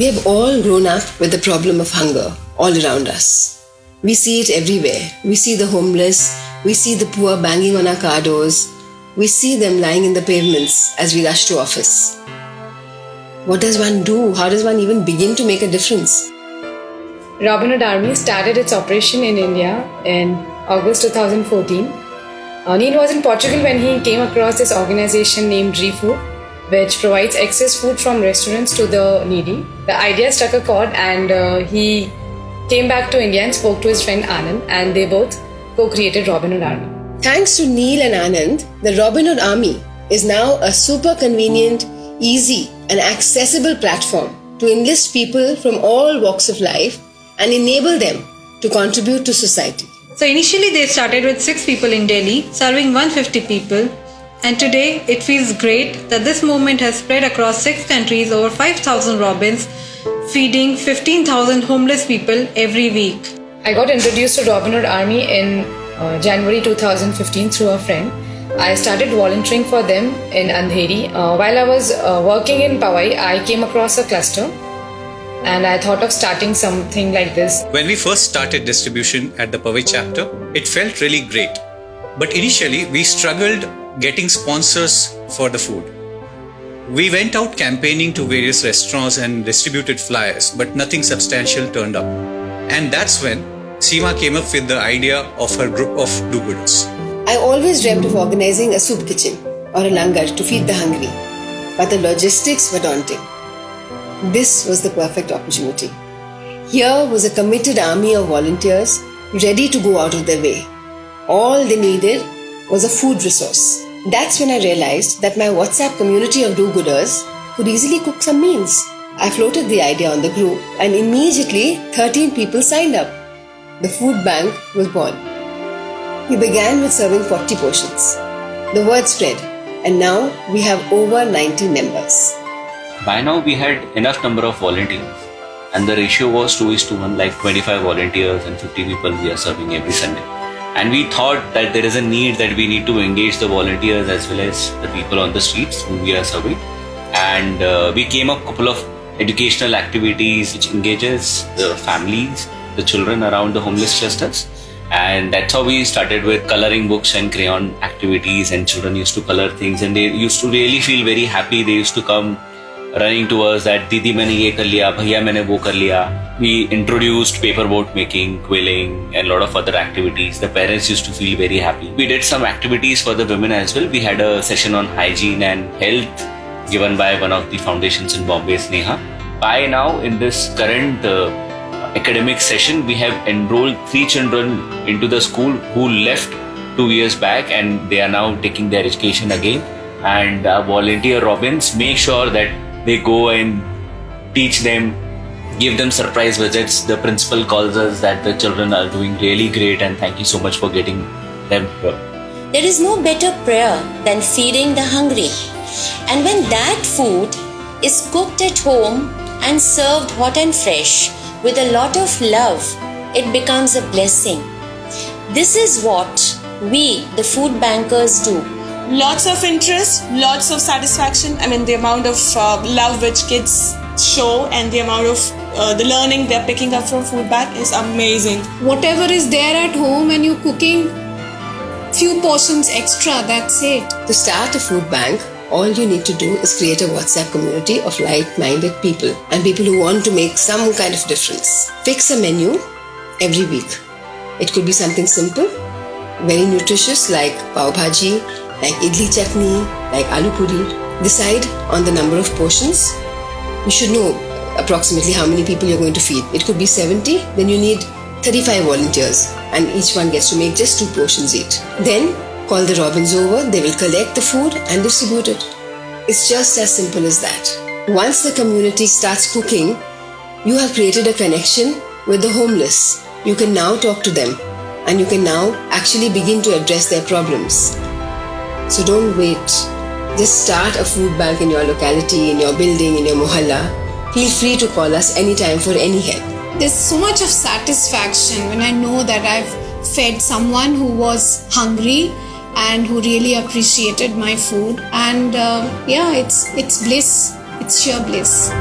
We have all grown up with the problem of hunger all around us. We see it everywhere. We see the homeless. We see the poor banging on our car doors. We see them lying in the pavements as we rush to office. What does one do? How does one even begin to make a difference? Robin Hood Army started its operation in India in August 2014. Neil was in Portugal when he came across this organization named RHA, which provides excess food from restaurants to the needy. The idea struck a chord and he came back to India and spoke to his friend Anand, and they both co-created Robin Hood Army. Thanks to Neil and Anand, the Robin Hood Army is now a super convenient, easy and accessible platform to enlist people from all walks of life and enable them to contribute to society. So initially they started with 6 people in Delhi, serving 150 people. And today it feels great that this movement has spread across 6 countries, over 5,000 robins, feeding 15,000 homeless people every week. I got introduced to Robin Hood Army in January 2015 through a friend. I started volunteering for them in Andheri. While I was working in Powai, I came across a cluster and I thought of starting something like this. When we first started distribution at the Powai chapter, it felt really great. But initially, we struggled getting sponsors for the food. We went out campaigning to various restaurants and distributed flyers, but nothing substantial turned up. And that's when Seema came up with the idea of her group of do-gooders. I always dreamt of organizing a soup kitchen or a langar to feed the hungry, but the logistics were daunting. This was the perfect opportunity. Here was a committed army of volunteers ready to go out of their way. All they needed was a food resource. That's when I realized that my WhatsApp community of do-gooders could easily cook some meals. I floated the idea on the group and immediately 13 people signed up. The food bank was born. We began with serving 40 portions. The word spread and now we have over 90 members. By now we had enough number of volunteers and the ratio was 2:1, like 25 volunteers and 50 people we are serving every Sunday. And we thought that there is a need that we need to engage the volunteers as well as the people on the streets whom we are serving. And we came up with a couple of educational activities which engages the families, the children around the homeless clusters. And that's how we started with coloring books and crayon activities, and children used to color things and they used to really feel very happy. They used to come running to us that Didi maine ye kar liya, bhaiya maine wo kar liya. We introduced paper boat making, quilling and a lot of other activities. The parents used to feel very happy. We did some activities for the women as well. We had a session on hygiene and health given by one of the foundations in Bombay, Sneha. By now in this current academic session, we have enrolled 3 children into the school who left 2 years back and they are now taking their education again. And volunteer Robins make sure that they go and teach them, give them surprise visits. The principal calls us that the children are doing really great and thank you so much for getting them here. There is no better prayer than feeding the hungry. And when that food is cooked at home and served hot and fresh with a lot of love, it becomes a blessing. This is what we, the food bankers, do. Lots of interest, lots of satisfaction. I mean, the amount of love which kids show and the amount of the learning they're picking up from food bank is amazing. Whatever is there at home and you're cooking few portions extra, that's it. To start a food bank, all you need to do is create a WhatsApp community of like-minded people and people who want to make some kind of difference. Fix a menu every week. It could be something simple, very nutritious like pav bhaji, like idli chutney, like aloo puri. Decide on the number of portions. You should know approximately how many people you're going to feed. It could be 70, then you need 35 volunteers and each one gets to make just 2 portions each. Then call the Robins over, they will collect the food and distribute it. It's just as simple as that. Once the community starts cooking, you have created a connection with the homeless. You can now talk to them and you can now actually begin to address their problems. So don't wait. Just start a food bank in your locality, in your building, in your mohalla. Feel free to call us anytime for any help. There's so much of satisfaction when I know that I've fed someone who was hungry and who really appreciated my food. And it's bliss. It's sheer bliss.